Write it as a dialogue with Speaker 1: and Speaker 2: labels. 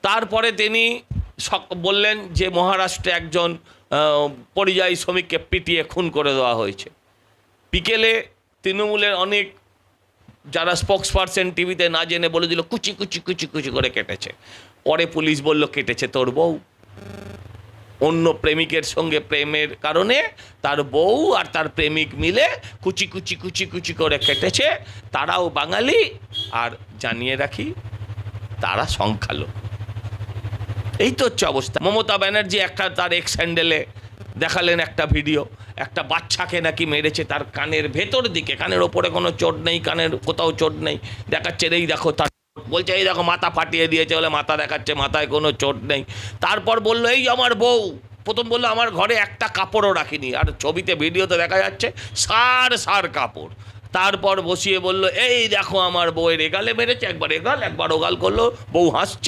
Speaker 1: তারপরে তিনি বললেন যে মহারাষ্ট্রে একজন পরিযায়ী শ্রমিককে পিটিয়ে খুন করে দেওয়া হয়েছে। বিকেলে তৃণমূলের অনেক যারা স্পোক্স পারসন টিভিতে না জেনে বলে দিল কুচি কুচি কুচি কুচি করে কেটেছে। পরে পুলিশ বলল কেটেছে তোর বউ, অন্য প্রেমিকের সঙ্গে প্রেমের কারণে তার বউ আর তার প্রেমিক মিলে কুচি কুচি কুচি কুচি করে কেটেছে। তারাও বাঙালি, আর জানিয়ে রাখি তারা সংখ্যালঘু। এই তো হচ্ছে অবস্থা। মমতা ব্যানার্জি একটা তার এক্স হ্যান্ডেলে দেখালেন একটা ভিডিও, একটা বাচ্চাকে নাকি মেরেছে তার কানের ভেতর দিকে, কানের ওপরে কোনো চোট নেই, কানের কোথাও চোট নেই, দেখাচ্ছে এই দেখো তার, বলছে এই দেখো মাথা ফাটিয়ে দিয়েছে বলে মাথা দেখাচ্ছে, মাথায় কোনো চোট নেই। তারপর বললো এই আমার বউ, প্রথম বললো আমার ঘরে একটা কাপড়ও রাখিনি, আর ছবিতে ভিডিওতে দেখা যাচ্ছে সার কাপড়। তারপর বসিয়ে বলল এই দেখো আমার বউয়ের এগালে মেরেছে, একবার এগাল একবার ওগাল করলো, বউ হাসছে।